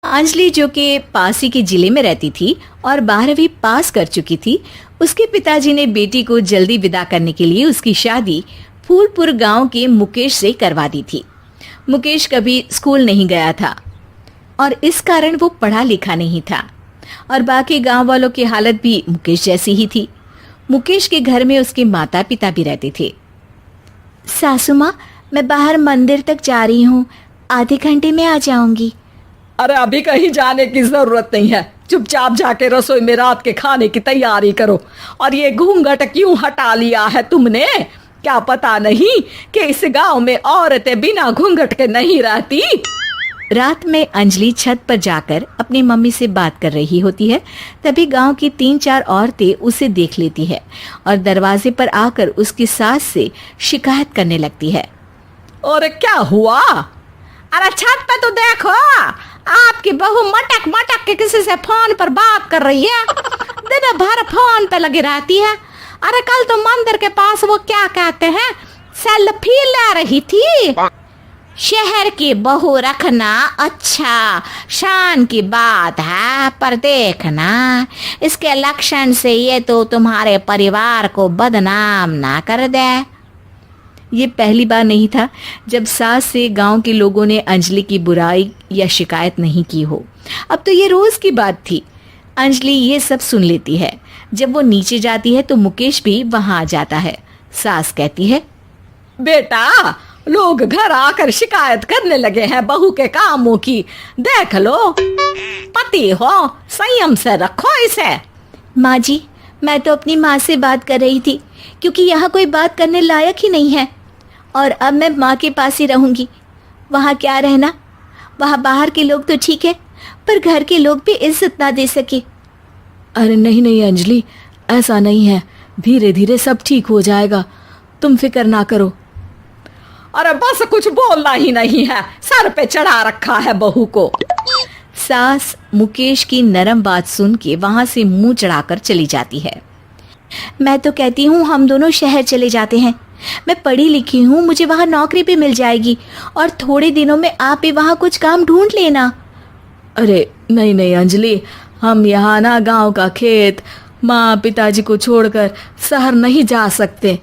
अंजलि जो कि पास ही के जिले में रहती थी और 12वीं पास कर चुकी थी, उसके पिताजी ने बेटी को जल्दी विदा करने के लिए उसकी शादी फूलपुर गांव के मुकेश से करवा दी थी। मुकेश कभी स्कूल नहीं गया था और इस कारण वो पढ़ा लिखा नहीं था और बाकी गांव वालों की हालत भी मुकेश जैसी ही थी। मुकेश के घर में उसके माता पिता भी रहते थे। सासू माँ, मैं बाहर मंदिर तक जा रही हूँ, आधे घंटे में आ जाऊंगी। अरे अभी कहीं जाने की जरूरत नहीं है, चुपचाप जाके रसोई में रात के खाने की तैयारी करो। और ये घूंघट क्यों हटा लिया है तुमने? क्या पता नहीं कि इस गांव में औरतें बिना घूंघट के नहीं रहती? रात में अंजलि छत पर जाकर अपनी मम्मी से बात कर रही होती है। तभी गांव की 3-4 औरतें उसे देख लेती है और दरवाजे पर आकर उसकी सास से शिकायत करने लगती है। और क्या हुआ? अरे छत पे तो देखो, आपकी बहू मटक मटक के किसी से फोन पर बात कर रही है, दिन भर फोन पे लगी रहती है। अरे कल तो मंदिर के पास वो क्या कहते हैं, सेल्फी ले रही थी। शहर की बहू रखना अच्छा शान की बात है, पर देखना इसके लक्षण से ये तो तुम्हारे परिवार को बदनाम ना कर दे। ये पहली बार नहीं था जब सास से गांव के लोगों ने अंजलि की बुराई या शिकायत नहीं की हो। अब तो ये रोज की बात थी। अंजलि ये सब सुन लेती है। जब वो नीचे जाती है तो मुकेश भी वहां आ जाता है। सास कहती है, बेटा लोग घर आकर शिकायत करने लगे हैं बहू के कामों की, देख लो। पति हो, संयम से रखो इसे। माँ जी, मैं तो अपनी माँ से बात कर रही थी क्योंकि यहाँ कोई बात करने लायक ही नहीं है और अब मैं माँ के पास ही रहूंगी। वहाँ क्या रहना, वहाँ बाहर के लोग तो ठीक है पर घर के लोग भी इज्जत ना दे सके। अरे नहीं नहीं अंजलि, ऐसा नहीं है, धीरे धीरे सब ठीक हो जाएगा, तुम फिक्र ना करो। अरे बस कुछ बोलना ही नहीं है, सर पे चढ़ा रखा है बहू को। सास मुकेश की नरम बात सुन के वहां से मुंह चढ़ाकर चली जाती है। मैं तो कहती हूँ हम दोनों शहर चले जाते हैं। मैं पढ़ी लिखी हूँ, मुझे वहाँ नौकरी भी मिल जाएगी और थोड़े दिनों में आप भी वहाँ कुछ काम ढूंढ लेना। अरे नहीं नहीं अंजलि, हम यहाँ ना गांव का खेत, माँ पिताजी को छोड़कर शहर नहीं जा सकते।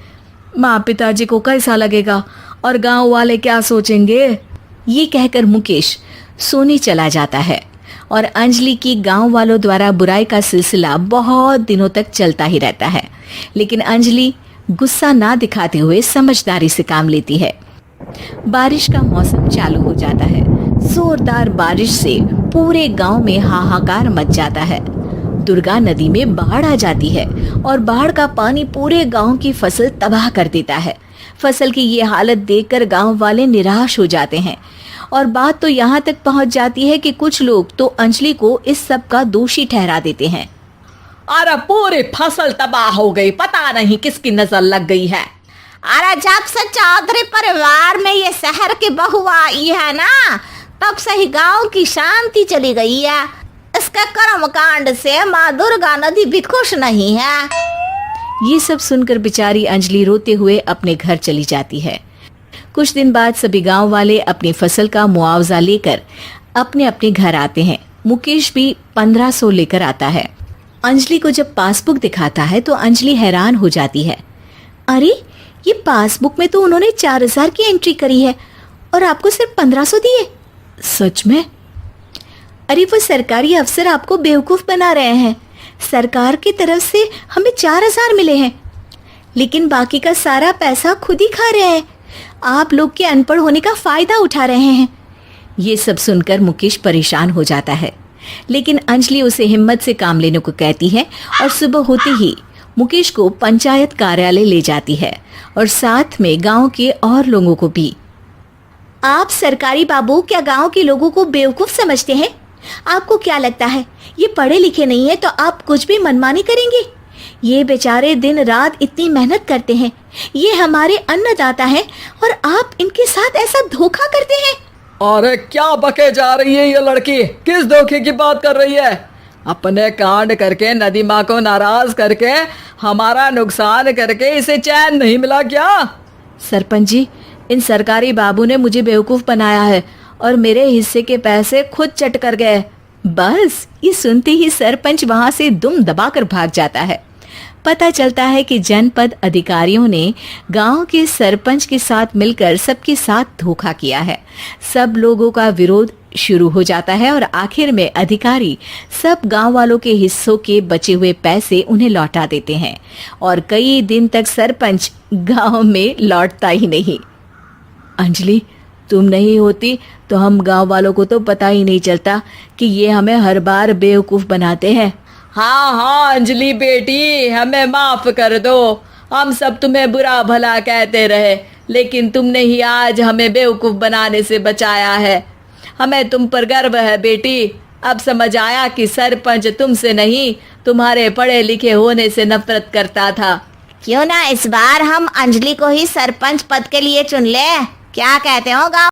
माँ पिताजी को कैसा लगेगा और गांव वाले क्या सोचेंगे? ये कहकर मुकेश सोने चला जाता है और अंजलि की गांव वालों द्वारा बुराई का सिलसिला बहुत दिनों तक चलता ही रहता है। लेकिन अंजलि गुस्सा ना दिखाते हुए समझदारी से काम लेती है। बारिश का मौसम चालू हो जाता है। जोरदार बारिश से पूरे गांव में हाहाकार मच जाता है। दुर्गा नदी में बाढ़ आ जाती है और बाढ़ का पानी पूरे गांव की फसल तबाह कर देता है। फसल की ये हालत देखकर गांव वाले निराश हो जाते हैं और बात तो यहाँ तक पहुँच जाती है कि कुछ लोग तो अंजलि को इस सब का दोषी ठहरा देते हैं। अरे पूरी फसल तबाह हो गई, पता नहीं किसकी नजर लग गई है। अरे जब से चौधरी परिवार में ये शहर की बहू आई है ना, तब से ही गांव की शांति चली गई है। इसके कर्म कांड से माँ दुर्गा नदी भी खुश नहीं है। ये सब सुनकर बेचारी अंजलि रोते हुए अपने घर चली जाती है। कुछ दिन बाद सभी गांव वाले अपनी फसल का मुआवजा लेकर अपने अपने घर आते हैं। मुकेश भी 1500 लेकर आता है। अंजलि को जब पासबुक दिखाता है तो अंजलि हैरान हो जाती है। अरे ये पासबुक में तो उन्होंने 4000 की एंट्री करी है और आपको सिर्फ 1500 दिए। सच में? अरे वो सरकारी अफसर आपको बेवकूफ बना रहे हैं। सरकार की तरफ से हमें 4000 मिले हैं लेकिन बाकी का सारा पैसा खुद ही खा रहे हैं। आप लोग के अनपढ़ होने का फायदा उठा रहे हैं। ये सब सुनकर मुकेश परेशान हो जाता है लेकिन अंजलि उसे हिम्मत से काम लेने को कहती है और सुबह होते ही मुकेश को पंचायत कार्यालय ले जाती है और साथ में गांव के और लोगों को भी। आप सरकारी बाबू क्या गांव के लोगों को बेवकूफ समझते हैं? आपको क्या लगता है ये पढ़े लिखे नहीं है तो आप कुछ भी मनमानी करेंगे? ये बेचारे दिन रात इतनी मेहनत करते हैं, ये हमारे अन्नदाता हैं और आप इनके साथ ऐसा धोखा करते हैं। अरे क्या बके जा रही है ये लड़की, किस धोखे की बात कर रही है? अपने कांड करके नदी माँ को नाराज करके हमारा नुकसान करके इसे चैन नहीं मिला क्या? सरपंच जी, इन सरकारी बाबू ने मुझे बेवकूफ बनाया है और मेरे हिस्से के पैसे खुद चट कर गए। बस ये सुनते ही सरपंच वहां से दुम दबाकर भाग जाता है। पता चलता है कि जनपद अधिकारियों ने गांव के सरपंच के साथ मिलकर सबके साथ धोखा किया है। सब लोगों का विरोध शुरू हो जाता है और आखिर में अधिकारी सब गांव वालों के हिस्सों के बचे हुए पैसे उन्हें लौटा देते हैं और कई दिन तक सरपंच गांव में लौटता ही नहीं। अंजलि, तुम नहीं होती तो हम गांव वालों को तो पता ही नहीं चलता कि ये हमें हर बार बेवकूफ बनाते हैं। हाँ हाँ अंजलि बेटी, हमें माफ कर दो। हम सब तुम्हें बुरा भला कहते रहे, लेकिन तुमने ही आज हमें बेवकूफ बनाने से बचाया है। हमें तुम पर गर्व है बेटी। अब समझ आया कि सरपंच तुमसे नहीं, तुम्हारे पढ़े लिखे होने से नफरत करता था। क्यों ना इस बार हम अंजलि को ही सरपंच पद के लिए चुन ले, क्या कहते हो गाँव